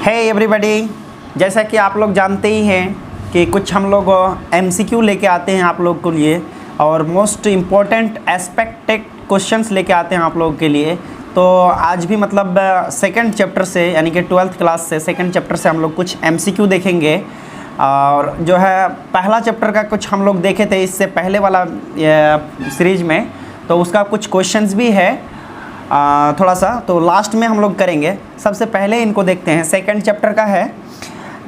Hey everybody, जैसा कि आप लोग जानते ही हैं कि कुछ हम लोग MCQ लेके आते हैं आप लोग के लिए और मोस्ट इम्पॉर्टेंट एस्पेक्टेड क्वेश्चंस लेके आते हैं आप लोगों के लिए। तो आज भी मतलब सेकंड चैप्टर से यानी कि 12th क्लास से सेकंड चैप्टर से हम लोग कुछ MCQ देखेंगे। और जो है पहला चैप्टर का कुछ हम लोग देखे थे इससे पहले वाला सीरीज में, तो उसका कुछ क्वेश्चंस भी है थोड़ा सा, तो लास्ट में हम लोग करेंगे। सबसे पहले इनको देखते हैं, सेकंड चैप्टर का है।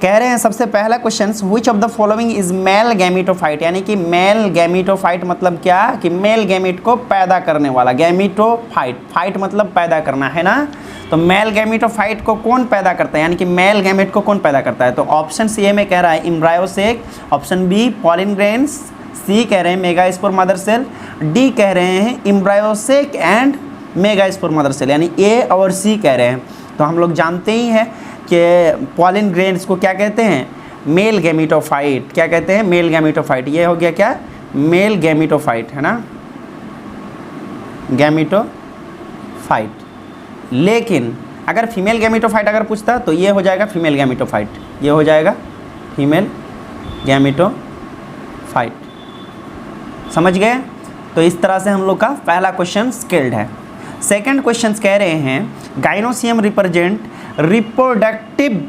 कह रहे हैं सबसे पहला question, which of the following is male gametophyte, यानी कि मेल गैमीटोफाइट मतलब क्या कि मेल गैमीट को पैदा करने वाला। गैमीटोफाइट, फाइट मतलब पैदा करना है ना, तो मेल गैमीटोफाइट को कौन पैदा करता है, यानी कि मेल गैमीट को कौन पैदा करता है। तो ऑप्शन सी में कह रहा है एम्ब्रायोसेक, ऑप्शन बी पॉलिन ग्रेन्स, सी कह रहे हैं मेगास्पोर मदर सेल, डी कह रहे हैं एम्ब्रायोसेक एंड मेगास्पोर मदर सेल, यानी ए और सी कह रहे हैं। तो हम लोग जानते ही हैं कि पॉलिन ग्रेन्स को क्या कहते हैं, मेल गैमीटोफाइट। क्या कहते हैं, मेल गैमीटोफाइट। ये हो गया क्या, मेल गैमीटोफाइट है ना, गैमीटोफाइट। लेकिन अगर फीमेल गैमीटोफाइट अगर पूछता तो ये हो जाएगा फीमेल गैमीटोफाइट, ये हो जाएगा फीमेल गैमीटोफाइट। समझ गए। तो इस तरह से हम लोग का पहला क्वेश्चन स्किल्ड है। सेकंड क्वेश्चन कह रहे हैं गाइनोसियम रिप्रेजेंट रिप्रोडक्टिव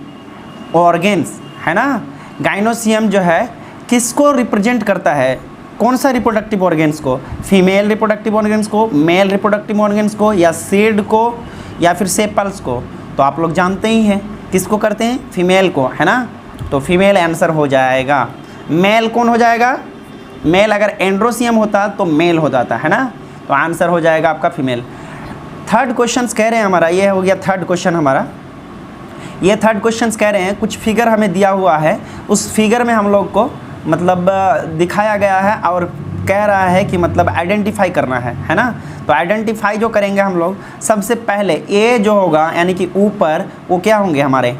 ऑर्गेन्स, है ना। गाइनोसियम जो है किसको रिप्रेजेंट करता है, कौन सा रिप्रोडक्टिव ऑर्गेन्स को, फीमेल रिप्रोडक्टिव ऑर्गेन्स को, मेल रिप्रोडक्टिव ऑर्गेन्स को, या सीड को, या फिर सेपल्स को। तो आप लोग जानते ही हैं किसको करते हैं, फीमेल को, है ना। तो फीमेल आंसर हो जाएगा। मेल कौन हो जाएगा, मेल अगर एंड्रोसियम होता तो मेल हो जाता है ना, तो आंसर हो जाएगा आपका फीमेल। थर्ड क्वेश्चन कह रहे हैं हमारा, ये हो गया थर्ड क्वेश्चन हमारा। ये थर्ड क्वेश्चन कह रहे हैं कुछ फिगर हमें दिया हुआ है, उस फिगर में हम लोग को मतलब दिखाया गया है और कह रहा है कि मतलब आइडेंटिफाई करना है ना। तो आइडेंटिफाई जो करेंगे हम लोग, सबसे पहले ए जो होगा यानी कि ऊपर वो क्या होंगे हमारे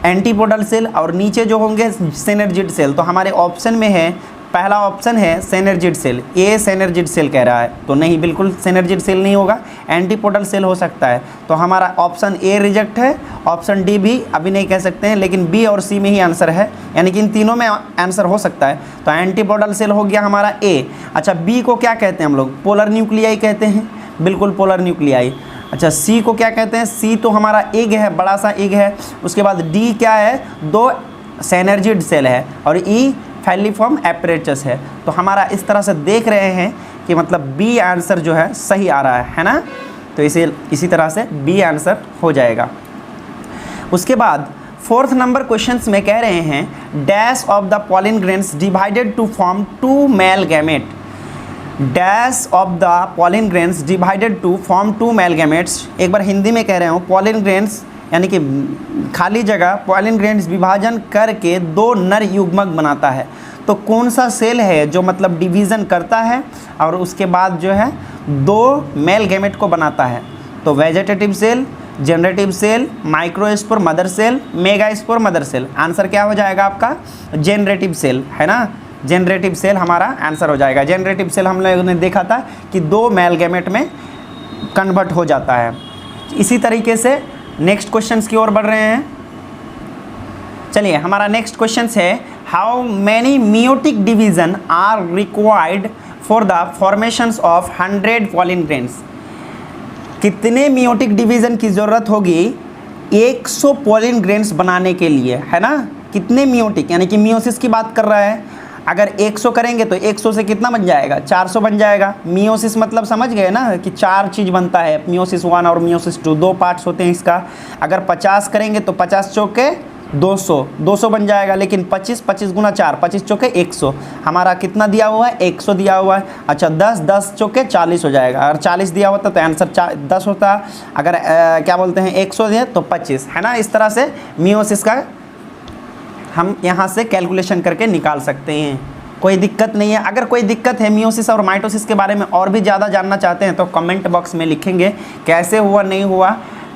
एंटीपोडल सेल और नीचे जो होंगे सिनर्जिड सेल। तो हमारे ऑप्शन में है, पहला ऑप्शन है सिनर्जिड सेल, ए सिनर्जिड सेल कह रहा है, तो नहीं, बिल्कुल सिनर्जिड सेल नहीं होगा, एंटीपोडल सेल हो सकता है। तो हमारा ऑप्शन ए रिजेक्ट है, ऑप्शन डी भी अभी नहीं कह सकते हैं, लेकिन बी और सी में ही आंसर है, यानी कि इन तीनों में आंसर हो सकता है। तो एंटीपोडल सेल हो गया हमारा ए। अच्छा, बी को क्या कहते हैं हम लोग, पोलर न्यूक्लियाई कहते हैं, बिल्कुल पोलर न्यूक्लियाई। अच्छा, सी को क्या कहते हैं, सी तो हमारा एग है, बड़ा सा एग है। उसके बाद डी क्या है, दो सिनर्जिड सेल है, और ई फैलिफॉर्म एपरेचस है। तो हमारा इस तरह से देख रहे हैं कि मतलब बी आंसर जो है सही आ रहा है ना। तो इसी तरह से बी आंसर हो जाएगा। उसके बाद फोर्थ नंबर क्वेश्चंस में कह रहे हैं dash of the pollen grains divided to form two male gamete. Dash of the pollen grains divided to form two male gametes. एक बार हिंदी में कह रहे हूँ, पॉलिन ग्रेन्स यानी कि खाली जगह, पॉलिन ग्रेन्स विभाजन करके दो नर युग्मक बनाता है। तो कौन सा सेल है जो मतलब डिवीज़न करता है और उसके बाद जो है दो मेल गैमेट को बनाता है। तो vegetative cell, generative cell, microspore mother cell, megaspore mother cell. Answer क्या हो जाएगा आपका, जनरेटिव सेल, है ना। जनरेटिव सेल हमारा आंसर हो जाएगा। जनरेटिव सेल हम लोगों ने देखा था कि दो मेल गैमेट में कन्वर्ट हो जाता है। इसी तरीके से नेक्स्ट क्वेश्चंस की ओर बढ़ रहे हैं। चलिए, हमारा नेक्स्ट क्वेश्चन है how many meiotic division are required for the formations of 100 pollen grains. कितने मियोटिक डिवीजन की ज़रूरत होगी 100 पॉलिन ग्रेन्स बनाने के लिए, है ना। कितने मियोटिक, यानी कि मियोसिस की बात कर रहा है। अगर 100 करेंगे तो 100 से कितना बन जाएगा, 400 बन जाएगा। मियोसिस मतलब समझ गए ना कि 4 चीज़ बनता है, मियोसिस 1 और मियोसिस 2, 2 पार्ट्स होते हैं इसका। अगर 50 करेंगे तो 50 चौके 200, 200 बन जाएगा। लेकिन 25, 25 गुना 4, 25 चौके 100। हमारा कितना दिया हुआ है, 100 दिया हुआ है। अच्छा, 10, 10 चौके 40 हो जाएगा। अगर 40 दिया होता तो आंसर 10 होता। अगर क्या बोलते हैं 100 दिए तो 25, है ना। इस तरह से मियोसिस का हम यहाँ से कैलकुलेशन करके निकाल सकते हैं, कोई दिक्कत नहीं है। अगर कोई दिक्कत है मियोसिस और माइटोसिस के बारे में और भी ज़्यादा जानना चाहते हैं तो कमेंट बॉक्स में लिखेंगे, कैसे हुआ नहीं हुआ,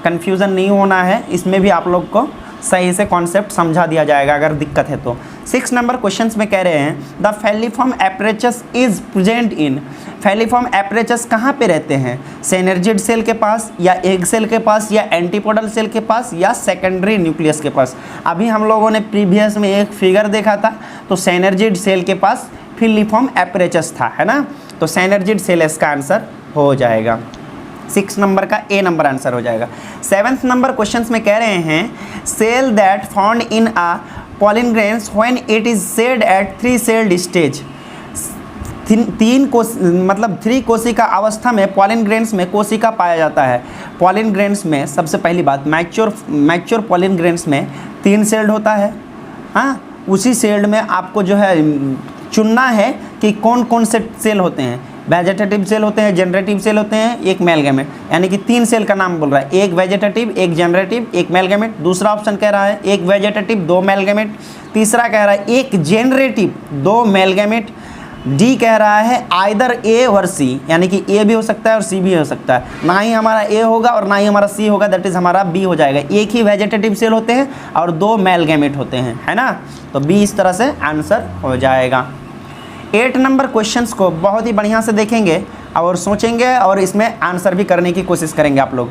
कन्फ्यूज़न नहीं होना है। इसमें भी आप लोग को सही से कॉन्सेप्ट समझा दिया जाएगा अगर दिक्कत है तो। 6 नंबर क्वेश्चन में कह रहे हैं द फैलिफॉर्म एपरेचस इज प्रेजेंट इन, फैलिफॉर्म एपरेचस कहाँ पे रहते हैं, सिनर्जिड सेल के पास या एग सेल के पास या एंटीपोडल सेल के पास या सेकेंडरी न्यूक्लियस के पास। अभी हम लोगों ने प्रीवियस में एक फिगर देखा था, तो सिनर्जिड सेल के पास फैलिफॉर्म एपरेचस था, है ना, तो सिनर्जिड सेल इसका आंसर हो जाएगा। 6 नंबर का ए नंबर आंसर हो जाएगा। 7th नंबर क्वेश्चंस में कह रहे हैं cell that found in a pollen grains when it is said at 3 celled stage, मतलब 3 कोशिका अवस्था में पॉलन ग्रेन्स में कोशिका पाया जाता है। पॉलन ग्रेन्स में सबसे पहली बात मैच्योर पॉलन ग्रेन्स में 3 सेल्ड होता है। हाँ, उसी सेल्ड में आपको जो है चुनना है कि कौन कौन से सेल होते हैं, वेजिटेटिव सेल होते हैं, जनरेटिव सेल होते हैं, एक मेल गैमेट, यानी कि 3 सेल का नाम बोल रहा है, एक वेजिटेटिव, एक जनरेटिव, एक मेल गैमेट। दूसरा ऑप्शन कह रहा है एक वेजिटेटिव 2 मेल गैमेट। तीसरा कह रहा है एक जनरेटिव 2 मेल गैमेट। डी कह रहा है आइदर ए और सी, यानी कि ए भी हो सकता है और सी भी हो सकता है। ना ही हमारा ए होगा और ना ही हमारा सी होगा, दैट इज़ हमारा बी हो जाएगा। एक ही वेजिटेटिव सेल होते हैं और 2 मेल गैमेट होते हैं, है ना, तो बी इस तरह से आंसर हो जाएगा। 8 नंबर क्वेश्चंस को बहुत ही बढ़िया से देखेंगे और सोचेंगे और इसमें आंसर भी करने की कोशिश करेंगे आप लोग।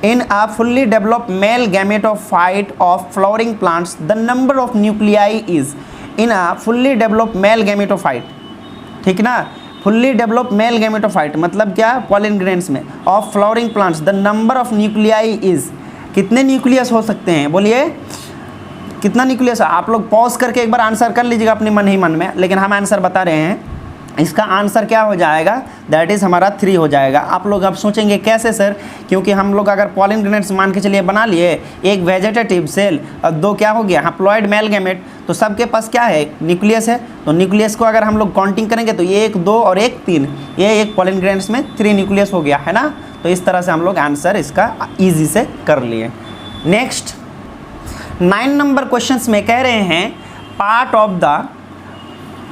In a fully developed male gametophyte of flowering plants the number of nuclei is, in a fully developed male gametophyte, ठीक ना, फुल्ली डेवलप्ड मेल गैमेटोफाइट मतलब क्या, पॉलन ग्रेन्स में, of flowering plants the number of nuclei is, कितने nucleus हो सकते हैं, बोलिए कितना न्यूक्लियस है। आप लोग पॉज करके एक बार आंसर कर लीजिएगा अपने मन ही मन में, लेकिन हम आंसर बता रहे हैं। इसका आंसर क्या हो जाएगा, दैट इज़ हमारा 3 हो जाएगा। आप लोग अब सोचेंगे कैसे सर, क्योंकि हम लोग अगर पॉलन ग्रेन्स मान के चलिए बना लिए, एक वेजिटेटिव सेल और 2 क्या हो गया, हैप्लॉइड मेल गैमेट, तो सबके पास क्या है, न्यूक्लियस है, तो न्यूक्लियस को अगर हम लोग काउंटिंग करेंगे तो 1 2 और 1 3, ये एक पॉलन ग्रेन्स में 3 न्यूक्लियस हो गया, है ना। तो इस तरह से हम लोग आंसर इसका ईजी से कर लिए। नेक्स्ट 9 नंबर क्वेश्चंस में कह रहे हैं पार्ट ऑफ द,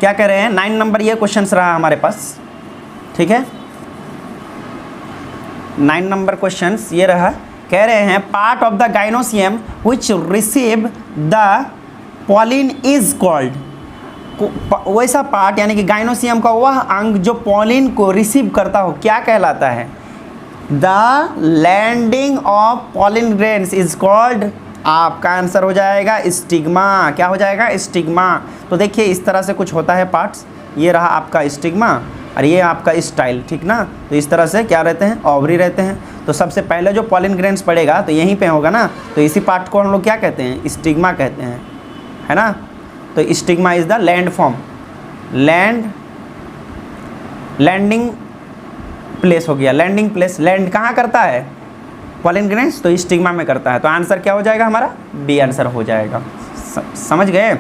क्या कह रहे हैं, 9 नंबर ये क्वेश्चंस रहा हमारे पास, ठीक है। 9 नंबर क्वेश्चंस ये रहा, कह रहे हैं part of the gynoecium which receive the pollen is called, वैसा पार्ट यानी कि गाइनोसियम का वह अंग जो पॉलिन को रिसीव करता हो क्या कहलाता है, the landing of pollen grains is called, आपका आंसर हो जाएगा स्टिग्मा। क्या हो जाएगा, स्टिग्मा। तो देखिए इस तरह से कुछ होता है पार्ट्स, ये रहा आपका स्टिग्मा और ये आपका स्टाइल, ठीक ना। तो इस तरह से क्या रहते हैं, ओवरी रहते हैं। तो सबसे पहले जो पॉलिन ग्रेन्स पड़ेगा तो यहीं पे होगा ना, तो इसी पार्ट को हम लोग क्या कहते हैं, स्टिग्मा कहते हैं, है ना। तो stigma is the land form, landing place हो गया, लैंडिंग प्लेस, लैंड कहाँ करता है पॉलिन ग्रेन्स, तो स्टिग्मा में करता है। तो आंसर क्या हो जाएगा हमारा, बी आंसर हो जाएगा। समझ गए।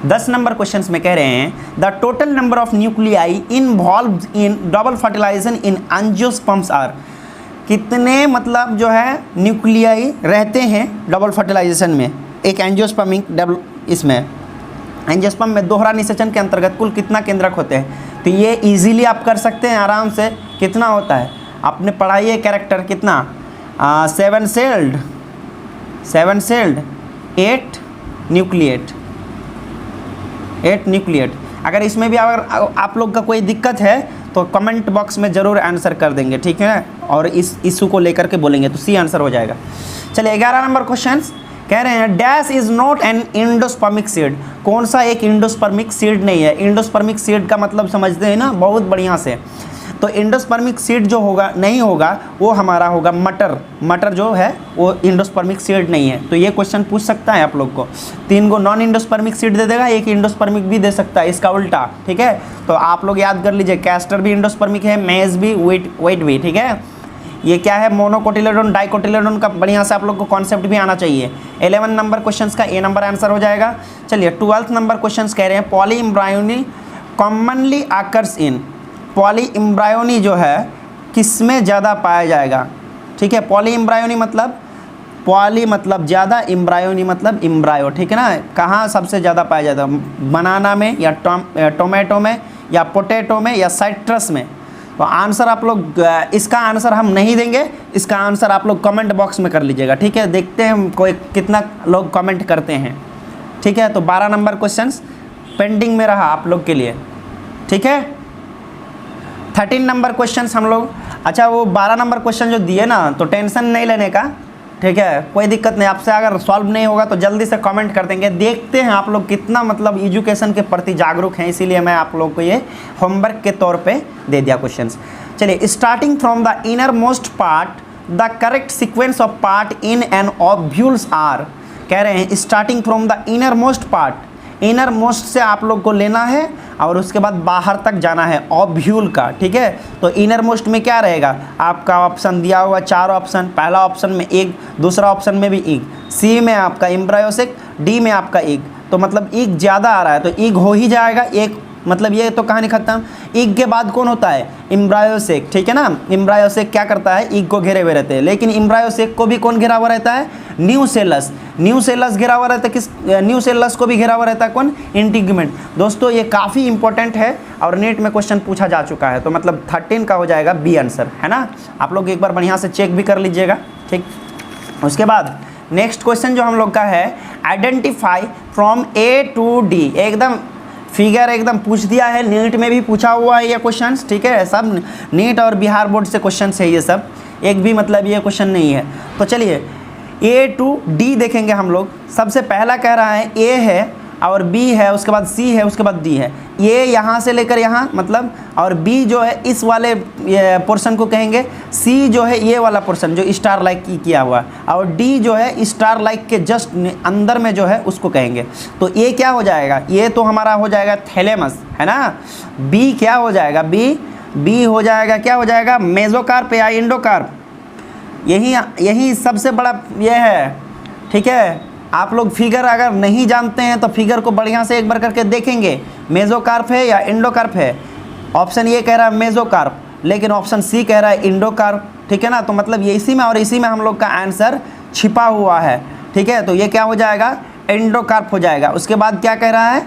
10 नंबर क्वेश्चंस में कह रहे हैं the total number of nuclei involved in double fertilization in angiosperms are, कितने मतलब जो है न्यूक्लियाई रहते हैं डबल फर्टिलाइजेशन में, एक एंजियोस्पर्मिक डबल, इसमें एंजियोस्पर्म में दोहरा निषेचन के अंतर्गत कुल कितना केंद्रक होते हैं। तो ये इजीली आप कर सकते हैं आराम से। कितना होता है आपने पढ़ाई है कैरेक्टर, कितना 7 सेल्ड 8 न्यूक्लिएट। अगर इसमें भी अगर आप लोग का कोई दिक्कत है तो कमेंट बॉक्स में ज़रूर आंसर कर देंगे, ठीक है, और इस इशू को लेकर के बोलेंगे तो सी आंसर हो जाएगा। चलिए 11 नंबर क्वेश्चन कह रहे हैं dash is not an endospermic seed, कौन सा एक इंडोस्पर्मिक सीड नहीं है। इंडोस्पर्मिक सीड का मतलब समझते हैं ना बहुत बढ़िया से। तो इंडोस्पर्मिक सीड जो होगा नहीं होगा वो हमारा होगा मटर जो है वो इंडोस्पर्मिक सीड नहीं है। तो ये क्वेश्चन पूछ सकता है आप लोग को। 3 गो नॉन इंडोस्पर्मिक सीड दे देगा, एक इंडोस्पर्मिक भी दे सकता है, इसका उल्टा, ठीक है। तो आप लोग याद कर लीजिए कैस्टर भी इंडोस्पर्मिक है, मेज भी, वेट भी, ठीक है। ये क्या है, मोनोकोटिलेडोन डाइकोटिलेडोन का बढ़िया से आप लोग को कॉन्सेप्ट भी आना चाहिए। 11 नंबर क्वेश्चंस का ए नंबर आंसर हो जाएगा। चलिए 12th नंबर क्वेश्चंस कह रहे हैं पॉली एम्ब्रायोनी कॉमनली आकर्स इन, पॉली एम्ब्रायोनी जो है किस में ज़्यादा पाया जाएगा, ठीक है। पॉली एम्ब्रायोनी मतलब पॉली मतलब ज़्यादा, एम्ब्रायोनी मतलब एम्ब्रायो, ठीक है ना। कहाँ सबसे ज़्यादा पाया जाता है, बनाना में या टोमेटो में या पोटैटो में या साइट्रस में। तो आंसर आप लोग, इसका आंसर हम नहीं देंगे, इसका आंसर आप लोग कमेंट बॉक्स में कर लीजिएगा, ठीक है। देखते हैं कोई कितना लोग कमेंट करते हैं, ठीक है, तो 12 नंबर क्वेश्चन पेंडिंग में रहा आप लोग के लिए, ठीक है। 13 नंबर क्वेश्चन हम लोग, अच्छा वो 12 नंबर क्वेश्चन जो दिए ना, तो टेंशन नहीं लेने का, ठीक है, कोई दिक्कत नहीं। आपसे अगर सॉल्व नहीं होगा तो जल्दी से कमेंट कर देंगे। देखते हैं आप लोग कितना मतलब एजुकेशन के प्रति जागरूक हैं, इसीलिए मैं आप लोग को ये होमवर्क के तौर पे दे दिया क्वेश्चंस। चलिए, starting from the inner most part the correct sequence of part in an ovules are, कह रहे हैं starting from the inner most part, inner most से आप लोग को लेना है और उसके बाद बाहर तक जाना है ओव्यूल का, ठीक है। तो इनर मोस्ट में क्या रहेगा, आपका ऑप्शन दिया हुआ 4 ऑप्शन, पहला ऑप्शन में एग, दूसरा ऑप्शन में भी एग, सी में आपका एम्ब्रायोसिक, डी में आपका एग, तो मतलब एग ज़्यादा आ रहा है तो एग हो ही जाएगा एक, मतलब ये तो कहानी खत्म। ईग के बाद कौन होता है, एम्ब्रायोसेक, ठीक है ना। एम्ब्रायोसेक क्या करता है, ईग को घेरे हुए रहते हैं, लेकिन एम्ब्रायोसेक को भी कौन घेरा हुआ रहता है, न्यूसेलस, न्यूसेलस घेरा हुआ रहता है। किस न्यूसेलस को भी घेरा हुआ रहता है, कौन, इंटीग्यूमेंट। दोस्तों ये काफ़ी इंपॉर्टेंट है और नेट में क्वेश्चन पूछा जा चुका है, तो मतलब 13 का हो जाएगा बी आंसर, है ना। आप लोग एक बार बढ़िया से चेक भी कर लीजिएगा, ठीक। उसके बाद नेक्स्ट क्वेश्चन जो हम लोग का है, identify from A to D, एकदम फिगर एकदम पूछ दिया है, नीट में भी पूछा हुआ है ये क्वेश्चंस, ठीक है। सब नीट और बिहार बोर्ड से क्वेश्चंस है ये सब, एक भी मतलब ये क्वेश्चन नहीं है। तो चलिए ए टू डी देखेंगे हम लोग। सबसे पहला कह रहा है ए है और बी है, उसके बाद सी है, उसके बाद डी है। ये यहाँ से लेकर यहाँ मतलब, और बी जो है इस वाले पोर्शन को कहेंगे, सी जो है ये वाला पोर्शन जो स्टार लाइक किया हुआ, और डी जो है स्टार लाइक के जस्ट अंदर में जो है उसको कहेंगे। तो ये क्या हो जाएगा, ये तो हमारा हो जाएगा थैलेमस, है ना। बी क्या हो जाएगा, बी हो जाएगा, क्या हो जाएगा, मेसोकार्प या इंडोकार्प। यही सबसे बड़ा ये है, ठीक है। आप लोग फिगर अगर नहीं जानते हैं तो फिगर को बढ़िया से एक बार करके देखेंगे, मेसोकार्प है या इंडोकार्प है। ऑप्शन ये कह रहा है मेसोकार्प, लेकिन ऑप्शन सी कह रहा है इंडोकार्प, ठीक है ना। तो मतलब ये इसी में और इसी में हम लोग का आंसर छिपा हुआ है, ठीक है। तो ये क्या हो जाएगा, इंडोकार्प हो जाएगा। उसके बाद क्या कह रहा है,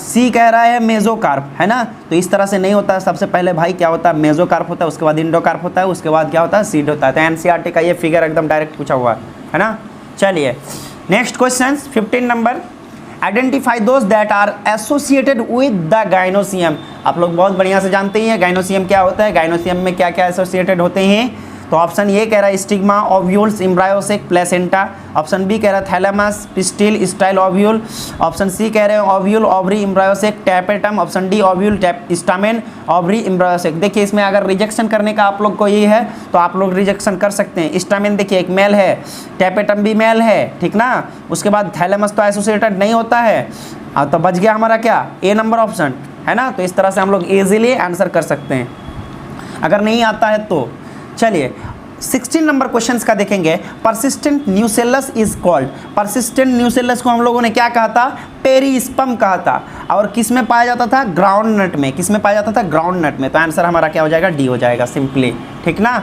सी कह रहा है मेसोकार्प, है ना। तो इस तरह से नहीं होता है, सबसे पहले भाई क्या होता है, मेसोकार्प होता है, उसके बाद इंडोकार्प होता है, उसके बाद क्या होता है, सीड होता है। तो एनसीईआरटी का ये फिगर एकदम डायरेक्ट पूछा हुआ है ना। चलिए next question 15 number, identify those that are associated with the gynoecium. आप लोग बहुत बढ़िया से जानते ही हैं गाइनोसियम क्या होता है, गाइनोसियम में क्या क्या एसोसिएटेड होते हैं। तो ऑप्शन ये कह रहा है stigma, ovules, embryo sac, placenta. Option B कह रहा है thalamus, pistil, style ovule. Option C कह रहे हैं ovule, ovary, embryo sac, tapetum. Option D ovule, stamen, ovary, embryo sac. देखिए इसमें अगर रिजेक्शन करने का आप लोग को ये है तो आप लोग रिजेक्शन कर सकते हैं। स्टामेन देखिए एक मेल है, टैपेटम भी मेल है, ठीक ना। उसके बाद थैलेमस तो एसोसिएटेड नहीं होता है, तो बच गया हमारा क्या, ए नंबर ऑप्शन, है ना। तो इस तरह से हम लोग ईजिली आंसर कर सकते हैं अगर नहीं आता है तो। चलिए 16 नंबर क्वेश्चंस का देखेंगे, persistent nucellus is called. Persistent nucellus को हम लोगों ने क्या कहा था, पेरिस्पर्म कहा था, और किस में पाया जाता था, ग्राउंड नट में। किस में पाया जाता था, ग्राउंड नट में। तो आंसर हमारा क्या हो जाएगा, डी हो जाएगा सिंपली, ठीक ना।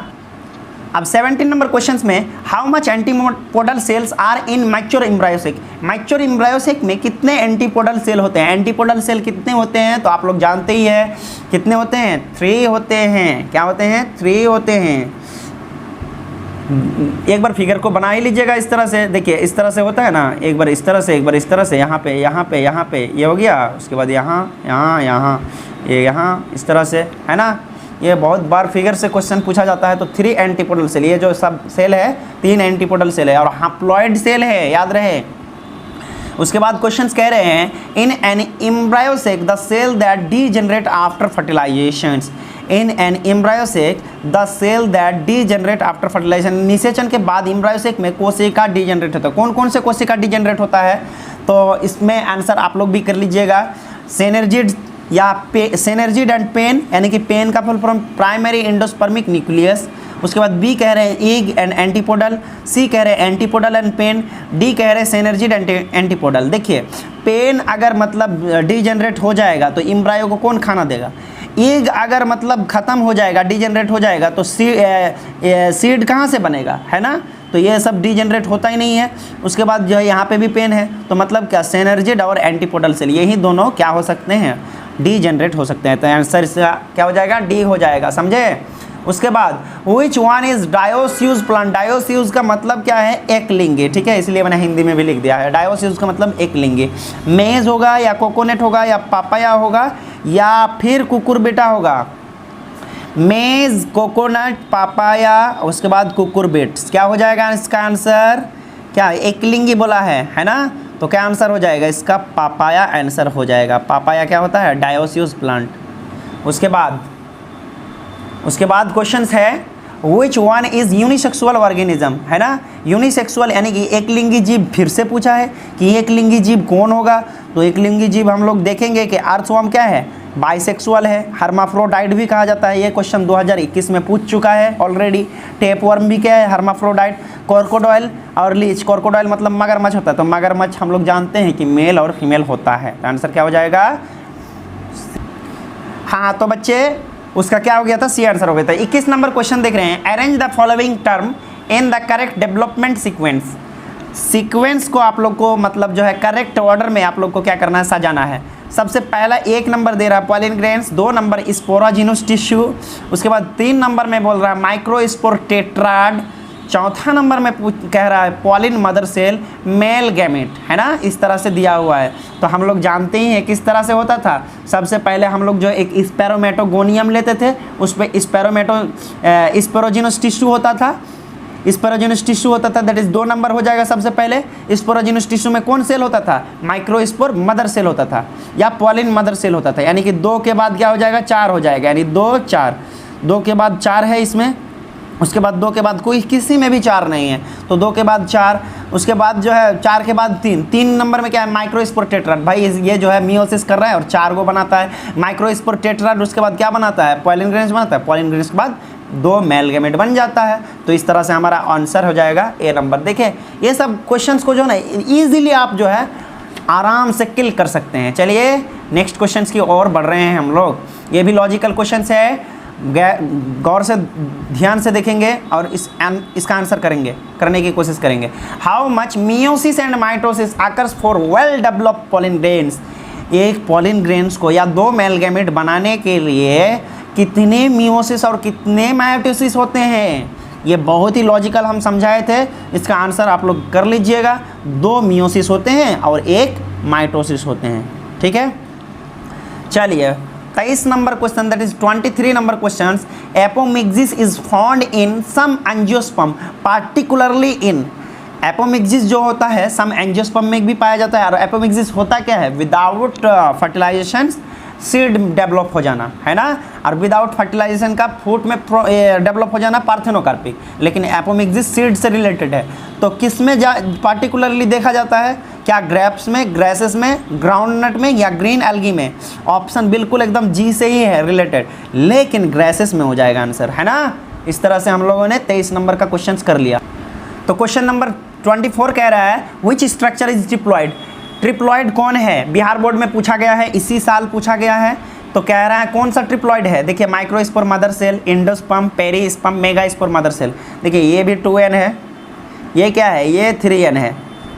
अब 17 नंबर क्वेश्चंस में, how much antipodal cells are in mature embryo sac. Mature embryo sac में कितने एंटीपोडल सेल होते हैं, एंटीपोडल सेल कितने होते हैं, तो आप लोग जानते ही है कितने होते हैं, 3 होते हैं। क्या होते हैं, 3 होते हैं। एक बार फिगर को बना ही लीजिएगा इस तरह से, देखिए इस तरह से होता है ना, एक बार इस तरह से, एक बार इस तरह से, यहाँ पे यहाँ पे यहाँ पे ये हो गया, उसके बाद यहाँ यहाँ यहाँ ये यहाँ इस तरह से, है ना। ये बहुत बार फिगर से क्वेश्चन पूछा जाता है। तो 3 एंटीपोडल सेल, ये जो सब सेल है 3 एंटीपोडल सेल है, और हैप्लॉइड सेल है, याद रहे। उसके बाद क्वेश्चंस कह रहे हैं, in an embryo sac the cell that degenerate after fertilization. In an embryo sac the cell that degenerate after fertilization. निषेचन के बाद एम्ब्रायोसेक में कोशिका डीजेनरेट होता है। कौन कौन से कोशिका डीजेनरेट होता है, तो इसमें आंसर आप लोग भी कर लीजिएगा, सेनर्जिड या सेनर्जिड एंड पेन, यानी कि पेन का full form primary endospermic nucleus. उसके बाद बी कह रहे हैं एग एंड एंटीपोडल, सी कह रहे हैं एंटीपोडल एंड पेन, डी कह रहे हैं सेनर्जिड एंड एंटीपोडल। देखिए पेन अगर मतलब डीजेनरेट हो जाएगा तो एम्ब्रायो को कौन खाना देगा, एग अगर मतलब ख़त्म हो जाएगा, डीजेनरेट हो जाएगा, तो सीड कहाँ से बनेगा, है ना। तो ये सब डीजेनरेट होता ही नहीं है। उसके बाद जो है यहाँ पे भी पेन है, तो मतलब क्या, सेनर्जिड और एंटीपोडल सेल, यही दोनों क्या हो सकते हैं, डीजेनरेट हो सकते हैं। तो आंसर इसका क्या हो जाएगा, डी हो जाएगा, समझे। उसके बाद which one is dioecious plant, dioecious का मतलब क्या है, एक लिंगी, ठीक है, इसलिए मैंने हिंदी में भी लिख दिया है, डायोसियस का मतलब एक लिंगी। मेज होगा या कोकोनट होगा या पापाया होगा या फिर कुकुरबिटा होगा, मेज, कोकोनट, पापाया, उसके बाद कुकुरबिट्स, क्या हो जाएगा इसका आंसर, क्या एक लिंगी बोला है ना, तो क्या आंसर हो जाएगा इसका, पापाया आंसर हो जाएगा। पापाया क्या होता है, डायोसियस प्लांट। उसके बाद क्वेश्चंस है which one is unisexual organism, है ना, यूनिसेक्सुअल यानी कि एक लिंगी जीव। फिर से पूछा है कि एक लिंगी जीव कौन होगा, तो एक लिंगी जीव हम लोग देखेंगे कि अर्थवर्म क्या है, बाइसेक्सुअल है, हर्माफ्रोडाइट भी कहा जाता है, ये क्वेश्चन 2021 में पूछ चुका है ऑलरेडी। टेपवर्म भी क्या है, हर्माफ्रोडाइट। क्रोकोडाइल और लीच, क्रोकोडाइल मतलब मगरमच्छ होता है, तो मगरमच्छ हम लोग जानते हैं कि मेल और फीमेल होता है, तो आंसर क्या हो जाएगा, हाँ। तो बच्चे उसका क्या हो गया था, सी आंसर हो गया था। 21 नंबर क्वेश्चन देख रहे हैं, arrange the following term in the correct development sequence. Sequence को आप लोग को मतलब जो है करेक्ट ऑर्डर में आप लोग को क्या करना है, सजाना है। सबसे पहला 1 नंबर दे रहा है पॉलिन ग्रेन्स, 2 नंबर स्पोराजिनस टिश्यू, उसके बाद 3 नंबर में बोल रहा है माइक्रोस्पोर टेट्राड, चौथा नंबर में कह रहा है pollen mother cell, male gamete, है ना, इस तरह से दिया हुआ है। तो हम लोग जानते ही हैं किस तरह से होता था। सबसे पहले हम लोग जो एक स्पेरोमेटोगोनियम लेते थे, उस पर स्पोरोजिनस टिश्यू होता था, स्पोरोजिनस टिश्यू होता था, दैट इज 2 नंबर हो जाएगा। सबसे पहले स्पोरोजिनस टिश्यू में कौन सेल होता था, माइक्रोस्पोर मदर सेल होता था या पॉलिन मदर सेल होता था, यानी कि 2 के बाद क्या हो जाएगा, 4 हो जाएगा, यानी 2 4, 2 के बाद 4 है इसमें, उसके बाद 2 के बाद कोई किसी में भी 4 नहीं है, तो 2 के बाद 4, उसके बाद जो है 4 के बाद 3 नंबर में क्या है, माइक्रोस्पोर टेट्राड। भाई ये जो है मियोसिस कर रहा है और 4 को बनाता है माइक्रोस्पोर टेट्राड, उसके बाद क्या बनाता है, पॉलिन ग्रेन्स बनाता है, पॉलिन ग्रेन्स के बाद 2 मेल गैमेट बन जाता है। तो इस तरह से हमारा आंसर हो जाएगा ए नंबर। देखिए ये सब क्वेश्चंस को जो है ना ईजिली आप जो है आराम से किल कर सकते हैं। चलिए नेक्स्ट क्वेश्चंस की ओर बढ़ रहे हैं हम लोग। ये भी लॉजिकल क्वेश्चंस है, गौर से ध्यान से देखेंगे और इसका आंसर करने की कोशिश करेंगे। How much meiosis and mitosis occurs for well developed pollen grains. एक पॉलिन ग्रेन्स को या 2 मेल गैमेट बनाने के लिए कितने मियोसिस और कितने माइटोसिस होते हैं, ये बहुत ही लॉजिकल हम समझाए थे। इसका आंसर आप लोग कर लीजिएगा, 2 मियोसिस होते हैं और 1 माइटोसिस होते हैं, ठीक है। चलिए 23 number question, that is 23 number question, apomixis is found in some angiosperm particularly in. Apomixis जो होता है सम एंजियोस्पर्म में भी पाया जाता है, और एपोमिक्सिस होता क्या है, विदाउट फर्टिलाइजेशन सीड डेवलप हो जाना, है ना, और विदाउट फर्टिलाइजेशन का फ्रूट में डेवलप हो जाना पार्थेनोकार्पिक, लेकिन एपोमिक्सिस सीड से रिलेटेड है। तो किस में पार्टिकुलरली देखा जाता है, क्या ग्रेप्स में, ग्रेसेस में, ग्राउंडनट में या ग्रीन एल्गी में। ऑप्शन बिल्कुल एकदम जी से ही है रिलेटेड, लेकिन ग्रेसेस में हो जाएगा आंसर, है ना। इस तरह से हम लोगों ने 23 नंबर का क्वेश्चन कर लिया। तो क्वेश्चन नंबर 24 कह रहा है which structure is triploid. Triploid कौन है, बिहार बोर्ड में पूछा गया है, इसी साल पूछा गया है। तो कह रहा है कौन सा ट्रिप्लॉइड है, देखिए microspore mother cell, endosperm, perisperm, megaspore mother cell. देखिए ये भी 2n है, ये क्या है, ये 3n है,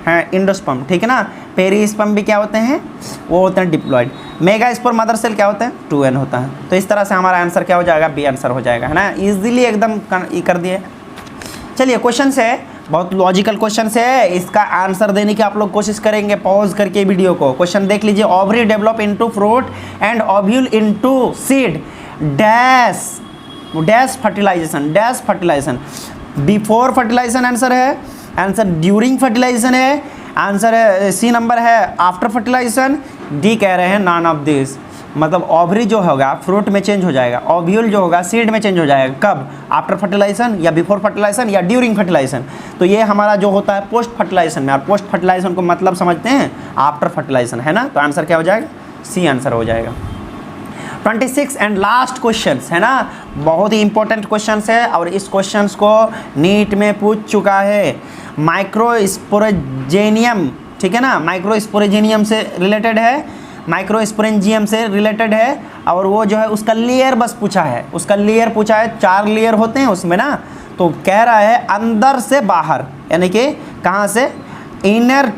एंडोस्पर्म, ठीक है ना। पेरिस्पर्म भी क्या होते हैं, वो होते हैं डिप्लॉइड। मेगास्पोर मदर सेल क्या होता है, 2n होता है। तो इस तरह से हमारा आंसर क्या हो जाएगा, बी आंसर हो जाएगा, है ना। इजीली एकदम कर दिए। चलिए क्वेश्चन है, बहुत लॉजिकल क्वेश्चन है, इसका आंसर देने की आप लोग कोशिश करेंगे पॉज करके वीडियो को। क्वेश्चन देख लीजिए, ovary develop into fruit and ovule into seed dash fertilization before fertilization answer है, आंसर ड्यूरिंग फर्टिलाइजेशन है, आंसर है सी नंबर है आफ्टर फर्टिलाइजेशन, डी कह रहे हैं नॉन ऑफ दिस। मतलब ओवरी जो होगा फ्रूट में चेंज हो जाएगा, ओव्यूल जो होगा सीड में चेंज हो जाएगा। कब, आफ्टर फर्टिलाइजेशन या बिफोर फर्टिलाइजेशन या ड्यूरिंग फर्टिलाइजेशन। तो ये हमारा जो होता है पोस्ट फर्टिलाइजेशन में, और पोस्ट फर्टिलाइजेशन को मतलब समझते हैं आफ्टर फर्टिलाइजेशन, है ना। तो आंसर क्या हो जाएगा, सी आंसर हो जाएगा। 26 एंड लास्ट क्वेश्चन है ना, बहुत ही इंपॉर्टेंट क्वेश्चन है और इस क्वेश्चन को नीट में पूछ चुका है। माइक्रोस्पोरेंजियम, ठीक है ना, माइक्रोस्पोरेंजियम से रिलेटेड है, माइक्रोस्पोरेंजियम से रिलेटेड है, और वो जो है उसका लेयर बस पूछा है, उसका लेयर पूछा है। 4 लेयर होते हैं उसमें ना, तो कह रहा है अंदर से बाहर, यानी कि कहाँ से, इनर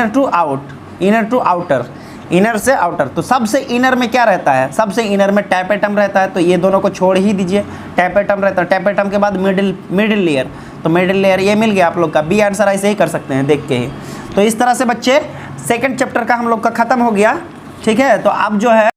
टू आउटर, इनर से आउटर। तो सबसे इनर में क्या रहता है, सबसे इनर में टैपेटम रहता है, तो ये दोनों को छोड़ ही दीजिए, टैपेटम रहता है। टैपेटम के बाद मिडिल लेयर, तो मिडिल लेयर ये मिल गया आप लोग का। बी आंसर ऐसे ही कर सकते हैं देख के ही। तो इस तरह से बच्चे सेकंड चैप्टर का हम लोग का ख़त्म हो गया, ठीक है। तो अब जो है